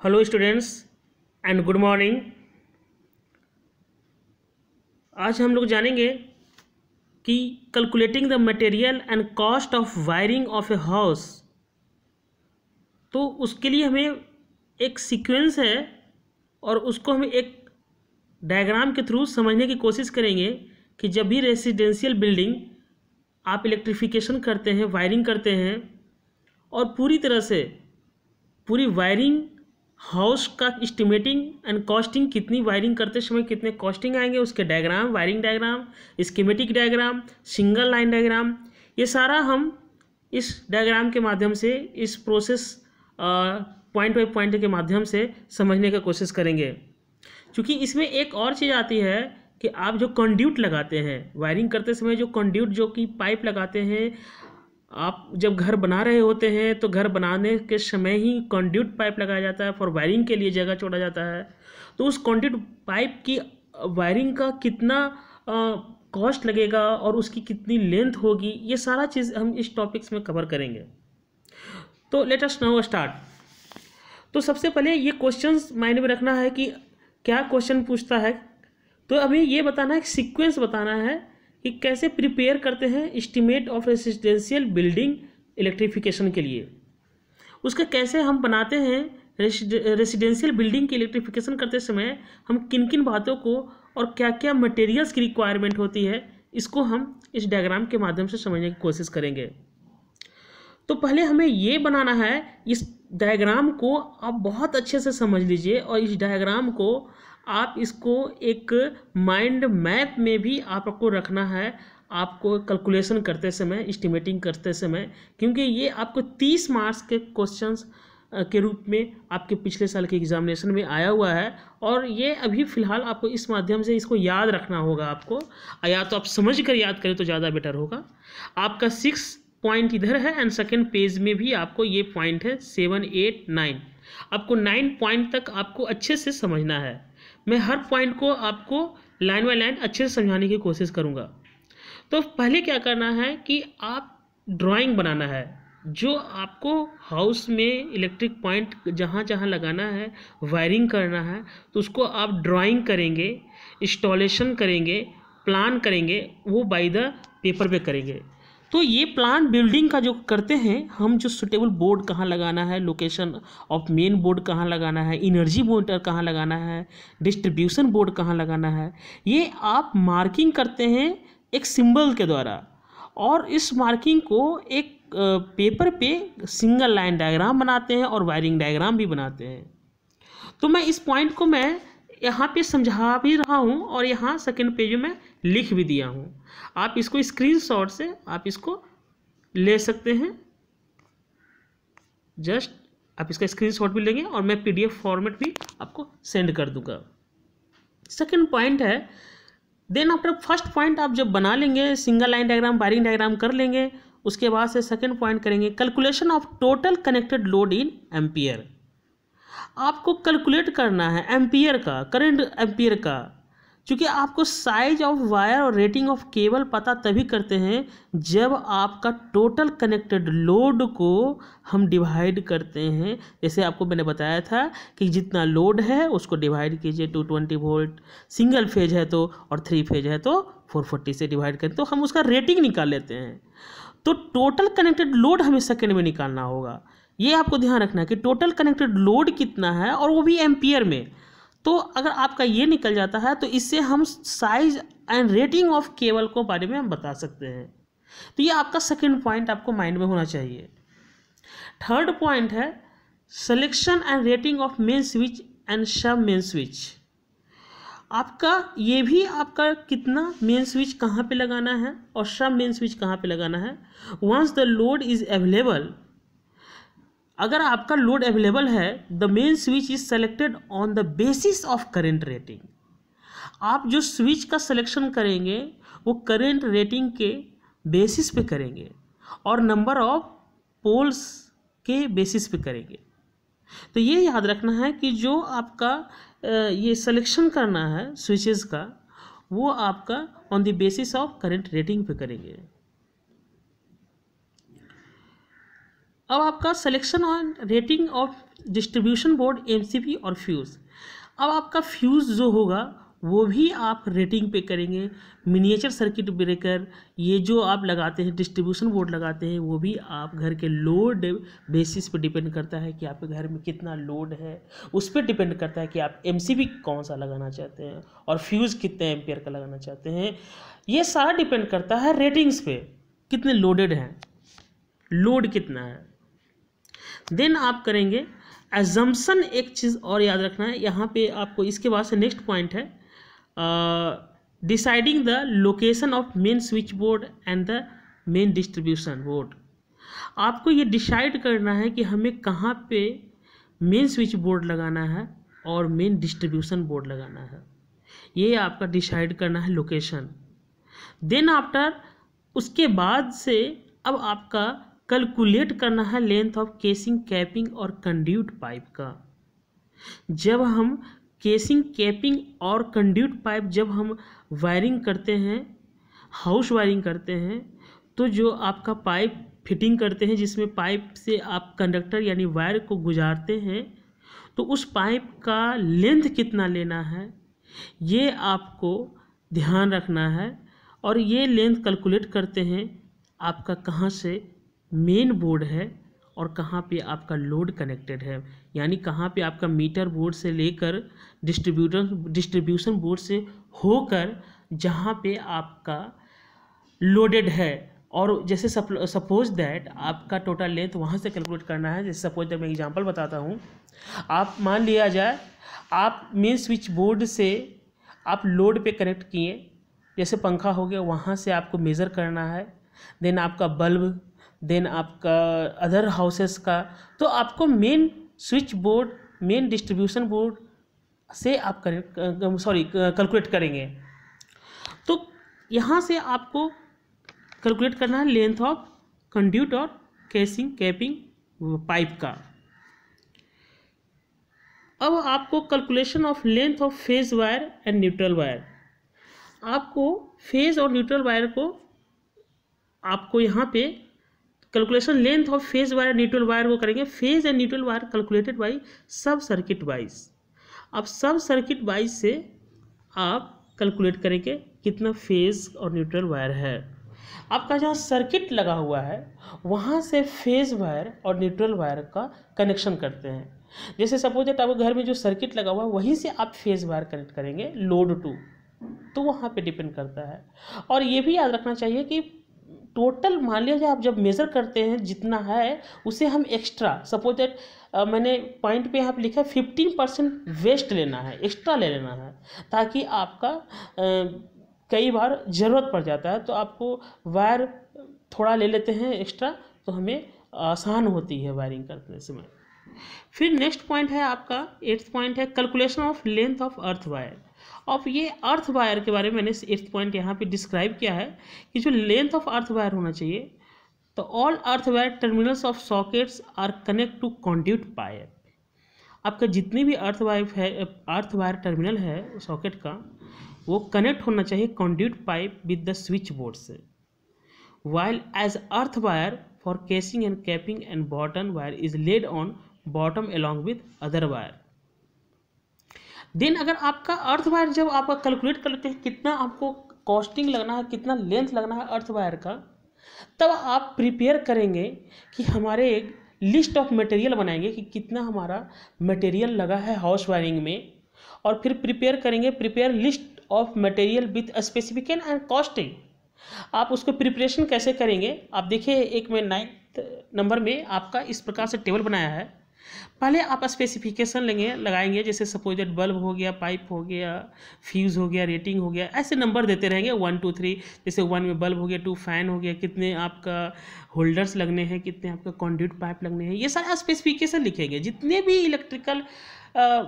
Hello students and good morning. आज हम लोग जानेंगे कि calculating the material and cost of wiring of a house. तो उसके लिए हमें एक सीक्वेंस है और उसको हम एक डायग्राम के थ्रू समझने की कोशिश करेंगे कि जब भी रेसिडेंशियल बिल्डिंग आप इलेक्ट्रिफिकेशन करते हैं, वायरिंग करते हैं और पूरी तरह से पूरी वायरिंग हाउस का एस्टिमेटिंग एंड कॉस्टिंग, कितनी वायरिंग करते समय कितने कॉस्टिंग आएंगे, उसके diagram, wiring diagram, schematic diagram, single line diagram, ये सारा हम इस डायग्राम के माध्यम से, इस प्रोसेस पॉइंट बाई पॉइंट के माध्यम से समझने की कोशिश करेंगे। क्योंकि इसमें एक और चीज़ आती है कि आप जो कंड्यूट लगाते हैं वायरिंग करते समय, जो कंड्यूट जो कि पाइप लगाते हैं, आप जब घर बना रहे होते हैं तो घर बनाने के समय ही कंड्यूट पाइप लगाया जाता है, फॉर वायरिंग के लिए जगह छोड़ा जाता है। तो उस कंड्यूट पाइप की वायरिंग का कितना कॉस्ट लगेगा और उसकी कितनी लेंथ होगी, ये सारा चीज़ हम इस टॉपिक्स में कवर करेंगे। तो लेट अस नाउ स्टार्ट। तो सबसे पहले ये क्वेश्चंस माइंड में रखना है कि क्या क्वेश्चन पूछता है। तो हमें ये बताना है, सीक्वेंस बताना है कि कैसे प्रिपेयर करते हैं estimate of residential building electrification के लिए। उसका कैसे हम बनाते हैं, रेसिडेंशियल बिल्डिंग की इलेक्ट्रिफिकेशन करते समय हम किन किन बातों को और क्या क्या मटेरियल्स की रिक्वायरमेंट होती है, इसको हम इस डायग्राम के माध्यम से समझने की कोशिश करेंगे। तो पहले हमें ये बनाना है, इस डायग्राम को आप बहुत अच्छे से समझ लीजिए और इस डायग्राम को आप इसको एक माइंड मैप में भी आपको रखना है, आपको कैलकुलेशन करते समय, एस्टिमेटिंग करते समय, क्योंकि ये आपको 30 मार्क्स के क्वेश्चंस के रूप में आपके पिछले साल के एग्जामिनेशन में आया हुआ है। और ये अभी फ़िलहाल आपको इस माध्यम से इसको याद रखना होगा आपको, या तो आप समझ कर याद करें तो ज़्यादा बेटर होगा। आपका 6 पॉइंट इधर है एंड सेकेंड पेज में भी आपको ये पॉइंट है 7, 8, 9। आपको 9 पॉइंट तक आपको अच्छे से समझना है। मैं हर पॉइंट को आपको लाइन बाय लाइन अच्छे से समझाने की कोशिश करूँगा। तो पहले क्या करना है कि आप ड्राइंग बनाना है, जो आपको हाउस में इलेक्ट्रिक पॉइंट जहाँ जहाँ लगाना है, वायरिंग करना है, तो उसको आप ड्राइंग करेंगे, इंस्टॉलेशन करेंगे, प्लान करेंगे, वो बाय द पेपर पे करेंगे। तो ये प्लान बिल्डिंग का जो करते हैं हम, जो सुटेबल बोर्ड कहाँ लगाना है, लोकेशन ऑफ मेन बोर्ड कहाँ लगाना है, एनर्जी मोटर कहाँ लगाना है, डिस्ट्रीब्यूशन बोर्ड कहाँ लगाना है, ये आप मार्किंग करते हैं एक सिंबल के द्वारा। और इस मार्किंग को एक पेपर पे सिंगल लाइन डायग्राम बनाते हैं और वायरिंग डायग्राम भी बनाते हैं। तो मैं इस पॉइंट को मैं यहाँ पे समझा भी रहा हूँ और यहाँ सेकेंड पेज में लिख भी दिया हूँ। आप इसको स्क्रीनशॉट से आप इसको ले सकते हैं, जस्ट आप इसका स्क्रीनशॉट भी लेंगे और मैं पीडीएफ फॉर्मेट भी आपको सेंड कर दूंगा। सेकेंड पॉइंट है, देन आफ्टर फर्स्ट पॉइंट आप जब बना लेंगे, single line diagram, wiring diagram कर लेंगे, उसके बाद से सेकेंड पॉइंट करेंगे calculation of total connected load in ampere. आपको कैलकुलेट करना है एम्पियर का, करंट एम्पियर का, क्योंकि आपको साइज ऑफ वायर और रेटिंग ऑफ केबल पता तभी करते हैं जब आपका टोटल कनेक्टेड लोड को हम डिवाइड करते हैं। जैसे आपको मैंने बताया था कि जितना लोड है उसको डिवाइड कीजिए 220 वोल्ट, सिंगल फेज है तो, और 3 फेज है तो 440 से डिवाइड करें तो हम उसका रेटिंग निकाल लेते हैं। तो टोटल कनेक्टेड लोड हमें सेकेंड में निकालना होगा। ये आपको ध्यान रखना है कि टोटल कनेक्टेड लोड कितना है और वो भी एम्पियर में। तो अगर आपका ये निकल जाता है तो इससे हम size and rating of cable को बारे में हम बता सकते हैं। तो ये आपका सेकंड पॉइंट आपको माइंड में होना चाहिए। थर्ड पॉइंट है selection and rating of main switch and सब मेन स्विच। आपका ये भी आपका कितना मेन स्विच कहाँ पे लगाना है और सब मेन स्विच कहाँ पे लगाना है। Once the load is available, अगर आपका लोड अवेलेबल है, the main switch is selected on the basis of current rating. आप जो स्विच का सिलेक्शन करेंगे वो करेंट रेटिंग के बेसिस पे करेंगे और नंबर ऑफ पोल्स के बेसिस पे करेंगे। तो ये याद रखना है कि जो आपका ये सिलेक्शन करना है स्विचेस का, वो आपका on the basis of current rating पे करेंगे। अब आपका selection on rating of distribution board MCB और फ्यूज़। अब आपका फ्यूज़ जो होगा वो भी आप रेटिंग पे करेंगे। मिनिएचर सर्किट ब्रेकर ये जो आप लगाते हैं, डिस्ट्रीब्यूशन बोर्ड लगाते हैं, वो भी आप घर के लोड बेसिस पे डिपेंड करता है कि आपके घर में कितना लोड है, उस पर डिपेंड करता है कि आप एमसीबी कौन सा लगाना चाहते हैं और फ्यूज़ कितने एम्पियर का लगाना चाहते हैं। ये सारा डिपेंड करता है रेटिंग्स पे, कितने लोडेड हैं, लोड कितना है। देन आप करेंगे एजम्पशन। एक चीज़ और याद रखना है यहाँ पे आपको, इसके बाद से नेक्स्ट पॉइंट है deciding the location of main switch board and the main distribution board. आपको ये डिसाइड करना है कि हमें कहाँ पे मेन स्विच बोर्ड लगाना है और मेन डिस्ट्रीब्यूशन बोर्ड लगाना है, ये आपका डिसाइड करना है लोकेशन। देन आफ्टर उसके बाद से अब आपका कैलकुलेट करना है लेंथ ऑफ केसिंग, कैपिंग और कंड्यूट पाइप का। जब हम केसिंग, कैपिंग और कंड्यूट पाइप जब हम वायरिंग करते हैं, हाउस वायरिंग करते हैं, तो जो आपका पाइप फिटिंग करते हैं जिसमें पाइप से आप कंडक्टर यानी वायर को गुजारते हैं, तो उस पाइप का लेंथ कितना लेना है ये आपको ध्यान रखना है। और ये लेंथ कैलकुलेट करते हैं आपका कहाँ से मेन बोर्ड है और कहाँ पे आपका लोड कनेक्टेड है, यानी कहाँ पे आपका मीटर बोर्ड से लेकर डिस्ट्रीब्यूशन बोर्ड से होकर जहाँ पे आपका लोडेड है। और जैसे सपोज दैट आपका टोटल लेंथ वहाँ से कैलकुलेट करना है। जैसे सपोज दैट मैं एग्जांपल बताता हूँ, आप मान लिया जाए आप मेन स्विच बोर्ड से आप लोड पे कनेक्ट किए, जैसे पंखा हो गया, वहाँ से आपको मेज़र करना है। देन आपका बल्ब, देन आपका अदर हाउसेस का, तो आपको main switch board, main distribution board से आप कैलकुलेट करेंगे। तो यहाँ से आपको कैलकुलेट करना है लेंथ ऑफ कंड्यूट और केसिंग, कैपिंग पाइप का। अब आपको calculation of length of phase wire and neutral wire. आपको फेज और न्यूट्रल वायर को आपको यहाँ पे calculation length of phase wire, neutral wire को करेंगे। Phase and neutral wire calculated by सब सर्किट वाइज। अब सब सर्किट वाइज से आप कैलकुलेट करेंगे कितना फेज और न्यूट्रल वायर है। आपका जहाँ सर्किट लगा हुआ है वहाँ से फेज वायर और न्यूट्रल वायर का कनेक्शन करते हैं। जैसे सपोज दैट आपके घर में जो सर्किट लगा हुआ है वहीं से आप फेज वायर कनेक्ट करेंगे लोड टू, तो वहाँ पे डिपेंड करता है। और ये भी याद रखना चाहिए कि टोटल मान लिया आप जब मेज़र करते हैं जितना है उसे हम एक्स्ट्रा, सपोज दैट मैंने पॉइंट पे यहाँ पे लिखा है 15% वेस्ट लेना है, एक्स्ट्रा ले लेना है, ताकि आपका कई बार ज़रूरत पड़ जाता है तो आपको वायर थोड़ा ले लेते हैं एक्स्ट्रा, तो हमें आसान होती है वायरिंग करते समय। फिर नेक्स्ट पॉइंट है आपका 8th पॉइंट है calculation of length of earth wire. अब ये अर्थ वायर के बारे में मैंने 8th पॉइंट यहाँ पे डिस्क्राइब किया है कि जो लेंथ ऑफ अर्थ वायर होना चाहिए, तो all earth wire terminals of sockets are connect to conduit pipe. आपका जितने भी अर्थ वायर टर्मिनल है सॉकेट का, वो कनेक्ट होना चाहिए conduit pipe with the switch board से। while as earth wire for casing and capping and bottom wire is laid on bottom along with other wire। Then अगर आपका earth wire जब आप कैलकुलेट कर लेते हैं कितना आपको कॉस्टिंग लगना है, कितना लेंथ लगना है अर्थ वायर का, तब आप प्रिपेयर करेंगे कि हमारे एक लिस्ट ऑफ मटेरियल बनाएंगे कि कितना हमारा मटेरियल लगा है हाउस वायरिंग में, और फिर prepare list of material with specification and costing. आप उसको प्रिपरेशन कैसे करेंगे, आप देखिए एक में 9th नंबर में आपका इस प्रकार से टेबल बनाया है। पहले आप स्पेसिफिकेशन लगाएंगे, जैसे सपोज दैट बल्ब हो गया, पाइप हो गया, फ्यूज़ हो गया, रेटिंग हो गया, ऐसे नंबर देते रहेंगे 1 2 3। जैसे 1 में बल्ब हो गया, 2 फैन हो गया, कितने आपका होल्डर्स लगने हैं, कितने आपका कंड्यूट पाइप लगने हैं, ये सारा स्पेसिफिकेशन लिखेंगे। जितने भी इलेक्ट्रिकल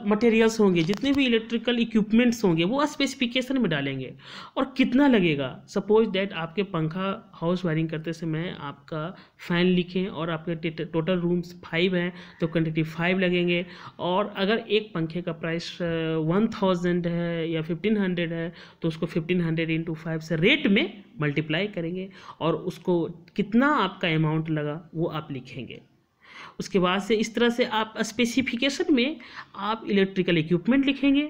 मटेरियल्स होंगे, जितने भी इलेक्ट्रिकल इक्विपमेंट्स होंगे, वो स्पेसिफिकेशन में डालेंगे और कितना लगेगा। सपोज दैट आपके पंखा हाउस वायरिंग करते समय आपका फ़ैन लिखें और आपके टोटल रूम्स 5 हैं तो क्वांटिटी 5 लगेंगे। और अगर एक पंखे का प्राइस 1000 है या 1500 है तो उसको 1500 इंटू 5 से रेट में मल्टीप्लाई करेंगे और उसको कितना आपका अमाउंट लगा वो आप लिखेंगे। उसके बाद से इस तरह से आप स्पेसिफिकेशन में आप इलेक्ट्रिकल इक्विपमेंट लिखेंगे,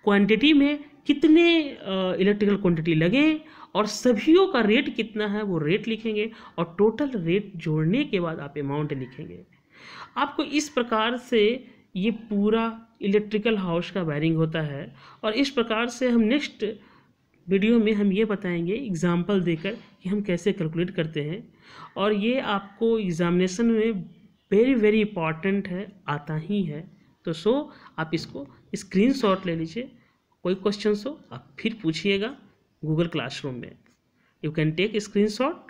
क्वांटिटी में कितने इलेक्ट्रिकल क्वांटिटी लगे और सभियों का रेट कितना है वो रेट लिखेंगे, और टोटल रेट जोड़ने के बाद आप अमाउंट लिखेंगे। आपको इस प्रकार से ये पूरा इलेक्ट्रिकल हाउस का वायरिंग होता है। और इस प्रकार से हम नेक्स्ट वीडियो में हम ये बताएंगे एग्जाम्पल देकर कि हम कैसे कैलकुलेट करते हैं, और ये आपको एग्जामिनेशन में वेरी वेरी इंपॉर्टेंट है, आता ही है। तो आप इसको स्क्रीनशॉट ले लीजिए, कोई क्वेश्चन हो आप फिर पूछिएगा गूगल क्लासरूम में, यू कैन टेक स्क्रीनशॉट